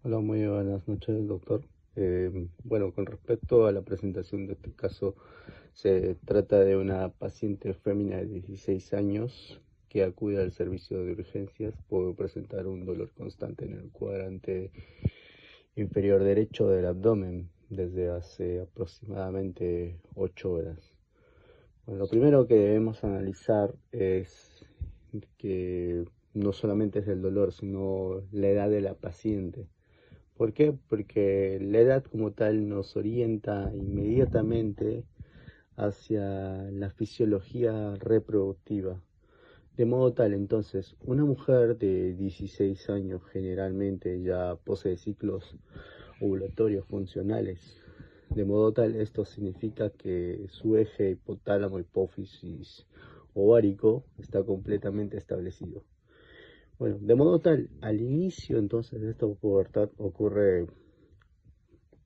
Hola, muy buenas noches, doctor. Bueno, con respecto a la presentación de este caso, se trata de una paciente fémina de 16 años que acude al servicio de urgencias por presentar un dolor constante en el cuadrante inferior derecho del abdomen desde hace aproximadamente 8 horas. Bueno, lo primero que debemos analizar es que no solamente es el dolor, sino la edad de la paciente. ¿Por qué? Porque la edad como tal nos orienta inmediatamente hacia la fisiología reproductiva. De modo tal, entonces, una mujer de 16 años generalmente ya posee ciclos ovulatorios funcionales. De modo tal, esto significa que su eje hipotálamo, hipófisis ovárico está completamente establecido. Bueno, de modo tal, al inicio entonces de esta pubertad ocurre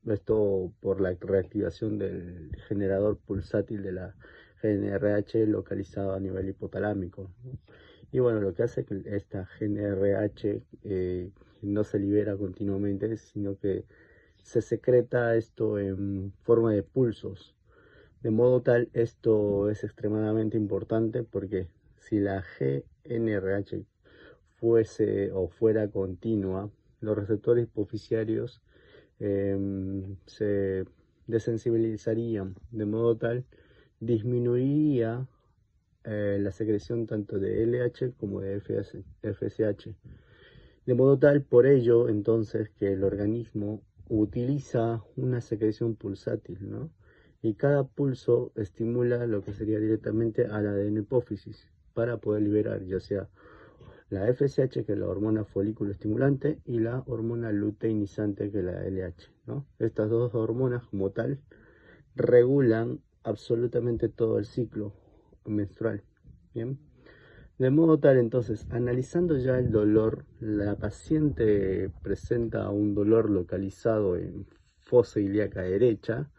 esto por la reactivación del generador pulsátil de la GNRH localizado a nivel hipotalámico, ¿no? Y bueno, lo que hace que esta GNRH no se libera continuamente, sino que se secreta esto en forma de pulsos. De modo tal, esto es extremadamente importante porque si la GNRH fuera continua, los receptores hipoficiarios se desensibilizarían, de modo tal disminuiría la secreción tanto de LH como de FSH. De modo tal, por ello, entonces, que el organismo utiliza una secreción pulsátil, ¿no? Y cada pulso estimula lo que sería directamente a la ADN hipófisis para poder liberar ya sea la FSH, que es la hormona folículo estimulante, y la hormona luteinizante, que es la LH, ¿no? Estas dos hormonas como tal regulan absolutamente todo el ciclo menstrual, ¿bien? De modo tal, entonces, analizando ya el dolor, la paciente presenta un dolor localizado en fosa ilíaca derecha,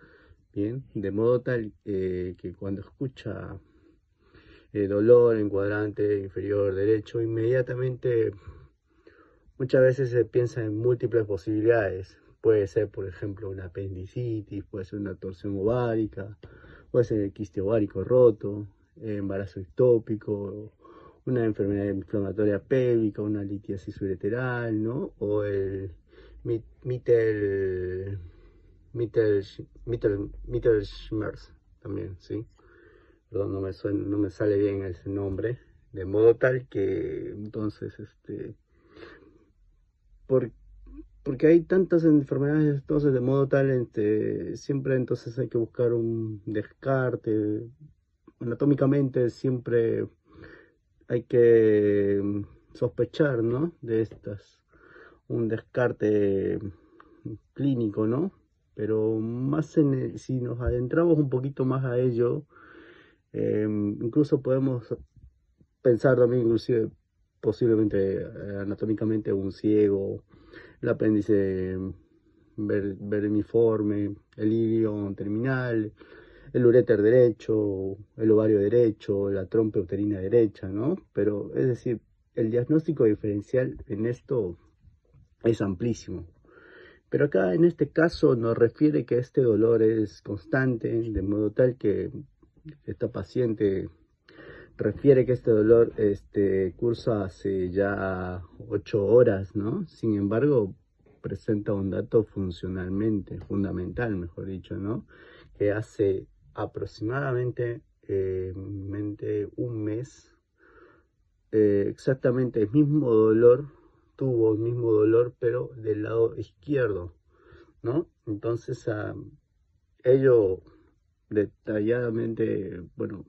¿bien? De modo tal que cuando escucha dolor en cuadrante inferior derecho, inmediatamente muchas veces se piensa en múltiples posibilidades. Puede ser, por ejemplo, una apendicitis, puede ser una torsión ovárica, puede ser el quiste ovárico roto, embarazo ectópico, una enfermedad inflamatoria pélvica, una litiasis ureteral, ¿no? O el Mittelschmerz también, ¿sí? Perdón, no me sale bien ese nombre. De modo tal que entonces, por, porque hay tantas enfermedades, entonces de modo tal, siempre entonces hay que buscar un descarte. Anatómicamente siempre hay que sospechar, ¿no? De estas, un descarte clínico, ¿no? Pero más si nos adentramos un poquito más a ello, incluso podemos pensar también inclusive posiblemente anatómicamente un ciego, el apéndice vermiforme, el ilio terminal, el uréter derecho, el ovario derecho, la trompa uterina derecha, ¿no? Pero es decir, el diagnóstico diferencial en esto es amplísimo. Pero acá en este caso nos refiere que este dolor es constante, de modo tal que esta paciente refiere que este dolor cursa hace ya 8 horas, ¿no? Sin embargo, presenta un dato funcionalmente, fundamental, mejor dicho, ¿no? Que hace aproximadamente un mes, exactamente el mismo dolor, tuvo el mismo dolor, pero del lado izquierdo, ¿no? Entonces, ello detalladamente, bueno,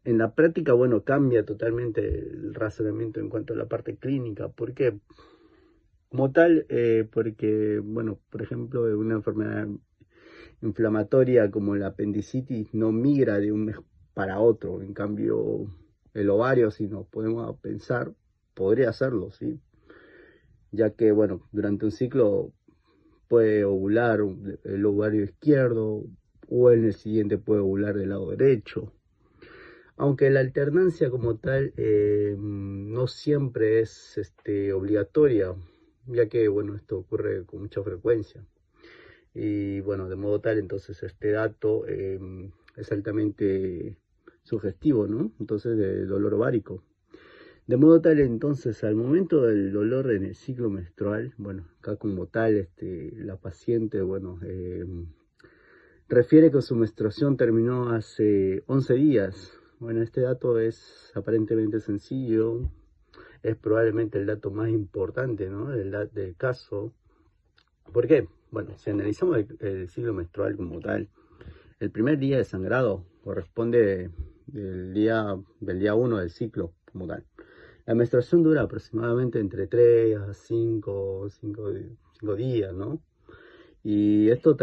en la práctica, bueno, cambia totalmente el razonamiento en cuanto a la parte clínica. ¿Por qué? Como tal, porque, bueno, por ejemplo, una enfermedad inflamatoria como la apendicitis no migra de un mes para otro. En cambio, el ovario, si nos podemos pensar, podría hacerlo, ¿sí? Ya que, bueno, durante un ciclo puede ovular el ovario izquierdo o en el siguiente puede ovular del lado derecho. Aunque la alternancia como tal no siempre es obligatoria, ya que, bueno, esto ocurre con mucha frecuencia. Y bueno, de modo tal, entonces este dato es altamente sugestivo, ¿no? Entonces, de dolor ovárico. De modo tal, entonces, al momento del dolor en el ciclo menstrual, bueno, acá como tal, la paciente, bueno, refiere que su menstruación terminó hace 11 días. Bueno, este dato es aparentemente sencillo, es probablemente el dato más importante, ¿no? Del caso. ¿Por qué? Bueno, si analizamos el ciclo menstrual como tal, el primer día de sangrado corresponde del día 1 del ciclo como tal. La menstruación dura aproximadamente entre 3 a 5 días, ¿no? Y esto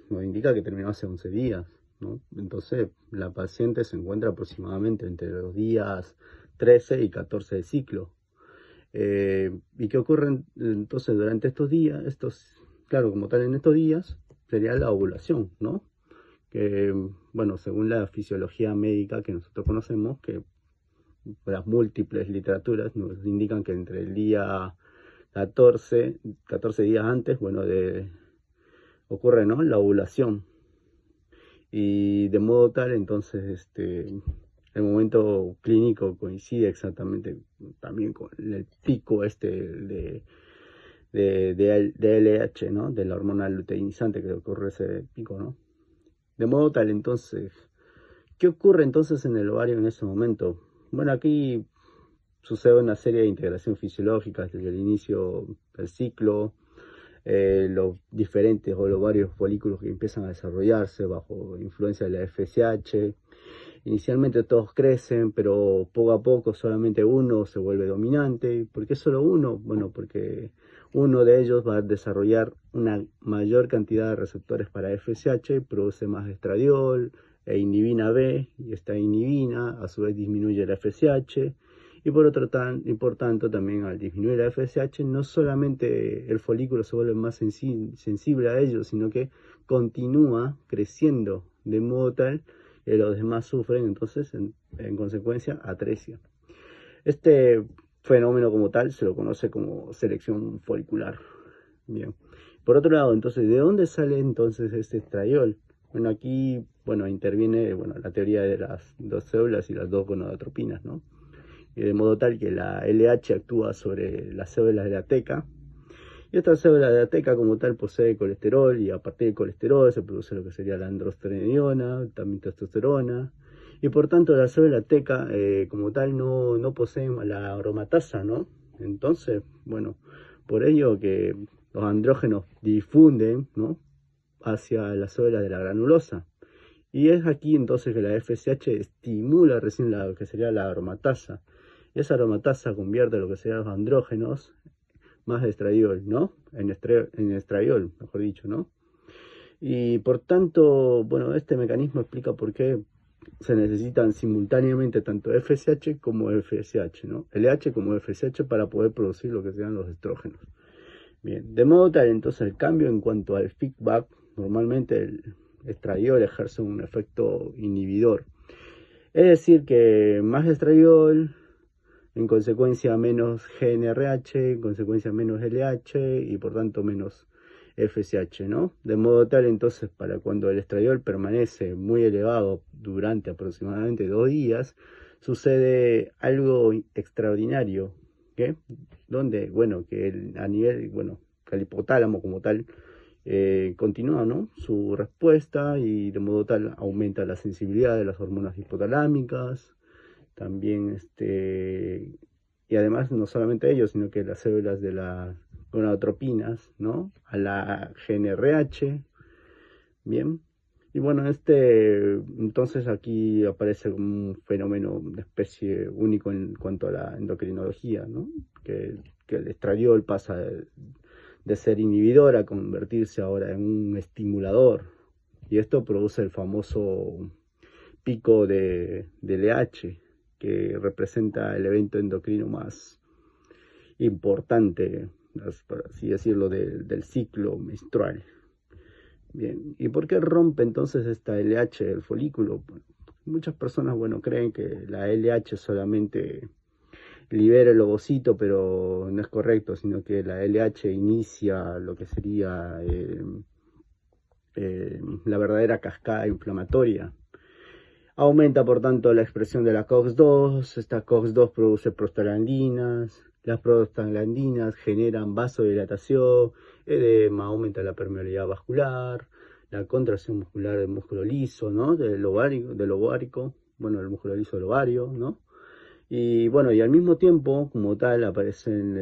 nos indica que terminó hace 11 días, ¿no? Entonces, la paciente se encuentra aproximadamente entre los días 13 y 14 del ciclo. ¿Y qué ocurre entonces durante estos días? Claro, como tal en estos días, sería la ovulación, ¿no? Que, bueno, según la fisiología médica que nosotros conocemos, que las múltiples literaturas nos indican que entre el día 14 días antes, bueno, ocurre, ¿no? La ovulación. Y de modo tal, entonces, el momento clínico coincide exactamente también con el pico de LH, ¿no? De la hormona luteinizante que ocurre ese pico, ¿no? De modo tal, entonces, ¿qué ocurre entonces en el ovario en ese momento? Bueno, aquí sucede una serie de integraciones fisiológicas desde el inicio del ciclo, los diferentes o los varios folículos que empiezan a desarrollarse bajo influencia de la FSH. Inicialmente todos crecen, pero poco a poco solamente uno se vuelve dominante. ¿Por qué solo uno? Bueno, porque uno de ellos va a desarrollar una mayor cantidad de receptores para FSH, produce más estradiol e inhibina B, y esta inhibina a su vez disminuye la FSH. Y por tanto también al disminuir la FSH no solamente el folículo se vuelve más sensible a ello, sino que continúa creciendo de modo tal que los demás sufren entonces en consecuencia atresia. Este fenómeno como tal se lo conoce como selección folicular. Bien. Por otro lado, entonces, ¿de dónde sale entonces este estradiol? Bueno, aquí, bueno, interviene, bueno, la teoría de las dos células y las dos gonadotropinas, ¿no? De modo tal que la LH actúa sobre las células de la teca, y esta célula de la teca como tal posee colesterol, y a partir del colesterol se produce lo que sería la androstenediona, también testosterona, y por tanto la célula teca como tal no posee la aromatasa, ¿no? Entonces, bueno, por ello que los andrógenos difunden, ¿no?, hacia la célula de la granulosa. Y es aquí entonces que la FSH estimula recién lo que sería la aromatasa. Y esa aromatasa convierte lo que serían los andrógenos más estradiol, ¿no? En estradiol, mejor dicho, ¿no? Y por tanto, bueno, este mecanismo explica por qué se necesitan simultáneamente tanto FSH como FSH, ¿no? LH como FSH para poder producir lo que sean los estrógenos. Bien, de modo tal, entonces el cambio en cuanto al feedback, normalmente el estradiol ejerce un efecto inhibidor. Es decir, que más estradiol, en consecuencia menos GnRH, en consecuencia menos LH y por tanto menos FSH, ¿no? De modo tal entonces para cuando el estradiol permanece muy elevado durante aproximadamente 2 días, sucede algo extraordinario, ¿qué? Donde, bueno, que a nivel, bueno, que el hipotálamo como tal continúa, ¿no?, su respuesta, y de modo tal aumenta la sensibilidad de las hormonas hipotalámicas, también y además no solamente ellos, sino que las células de las gonadotropinas, ¿no?, a la GnRH, bien. Y bueno, entonces aquí aparece un fenómeno de especie único en cuanto a la endocrinología, ¿no?, que el estradiol pasa de ser inhibidor a convertirse ahora en un estimulador, y esto produce el famoso pico de LH, que representa el evento endocrino más importante, por así decirlo, del ciclo menstrual. Bien, ¿y por qué rompe entonces esta LH del folículo? Muchas personas, bueno, creen que la LH solamente libera el ovocito, pero no es correcto, sino que la LH inicia lo que sería la verdadera cascada inflamatoria. Aumenta por tanto la expresión de la COX-2, esta COX-2 produce prostaglandinas, las prostaglandinas generan vasodilatación, edema, aumenta la permeabilidad vascular, la contracción muscular del músculo liso, ¿no? Del ovárico, bueno, el músculo liso del ovario, ¿no? Y bueno, y al mismo tiempo, como tal, aparecen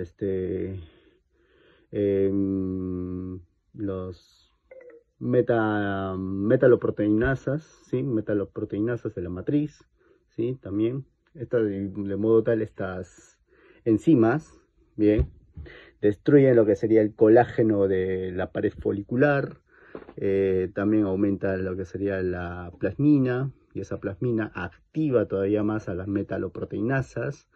los metaloproteinasas, ¿sí? Metaloproteinasas de la matriz, ¿sí? También, de modo tal, estas enzimas, bien, destruyen lo que sería el colágeno de la pared folicular, también aumenta lo que sería la plasmina, y esa plasmina activa todavía más a las metaloproteinasas,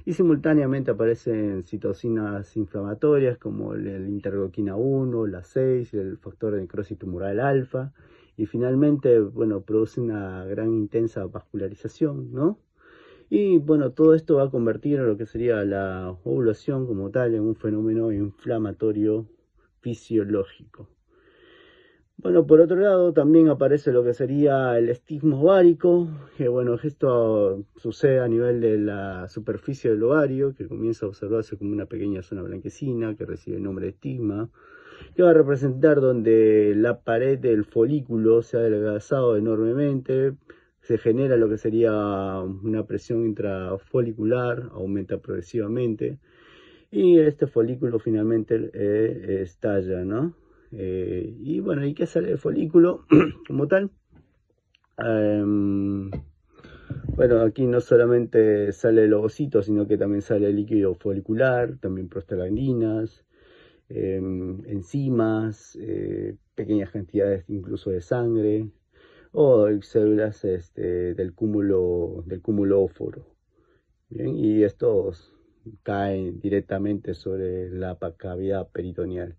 y simultáneamente aparecen citocinas inflamatorias como el interleuquina 1, la 6, el factor de necrosis tumoral alfa, y finalmente, bueno, produce una gran intensa vascularización, ¿no? Y bueno, todo esto va a convertir a lo que sería la ovulación como tal en un fenómeno inflamatorio fisiológico. Bueno, por otro lado también aparece lo que sería el estigma ovárico, que bueno, esto sucede a nivel de la superficie del ovario, que comienza a observarse como una pequeña zona blanquecina que recibe el nombre de estigma, que va a representar donde la pared del folículo se ha adelgazado enormemente, se genera lo que sería una presión intrafolicular, aumenta progresivamente, y este folículo finalmente estalla, ¿no? Y bueno, ¿y qué sale del folículo como tal? Bueno, aquí no solamente sale el ovocito, sino que también sale el líquido folicular, también prostaglandinas, enzimas, pequeñas cantidades incluso de sangre, o células del cúmulo óforo. Bien, y estos caen directamente sobre la cavidad peritoneal.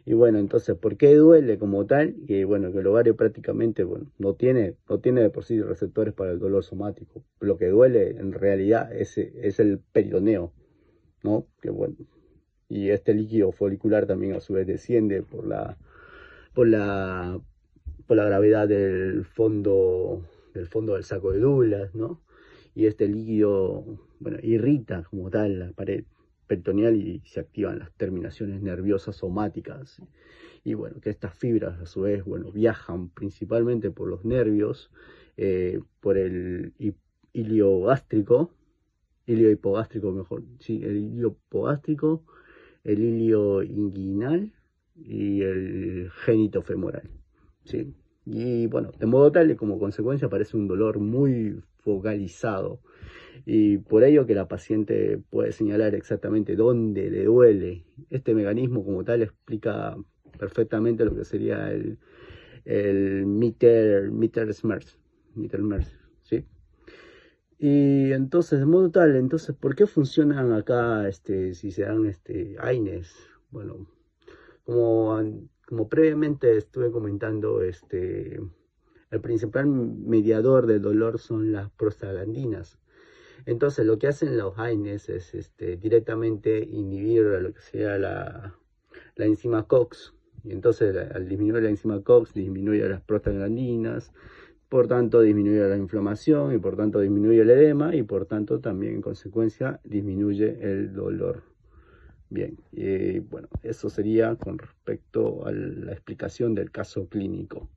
Y bueno, entonces, ¿por qué duele como tal? Que bueno, que el ovario prácticamente, bueno, no tiene de por sí receptores para el dolor somático. Lo que duele en realidad es el peritoneo, ¿no? Que bueno, y este líquido folicular también a su vez desciende por la, por la gravedad del fondo del saco de Douglas, ¿no? Y este líquido, bueno, irrita como tal la pared peritoneal y se activan las terminaciones nerviosas somáticas. Y bueno, que estas fibras a su vez, bueno, viajan principalmente por los nervios, por el hilio gástrico, hilio hipogástrico mejor, sí, el hilio hipogástrico, el hilio inguinal y el génito femoral, ¿sí? Y bueno, de modo tal que como consecuencia aparece un dolor muy focalizado y por ello que la paciente puede señalar exactamente dónde le duele. Este mecanismo como tal explica perfectamente lo que sería el Mittelschmerz, ¿sí? Y entonces, de modo tal, entonces, ¿por qué funcionan acá, si se dan, AINES? Bueno, como previamente estuve comentando, el principal mediador del dolor son las prostaglandinas. Entonces, lo que hacen los AINES es directamente inhibir lo que sea la enzima COX. Y entonces, al disminuir la enzima COX, disminuye las prostaglandinas, por tanto disminuye la inflamación y por tanto disminuye el edema y por tanto también en consecuencia disminuye el dolor. Bien, bueno, eso sería con respecto a la explicación del caso clínico.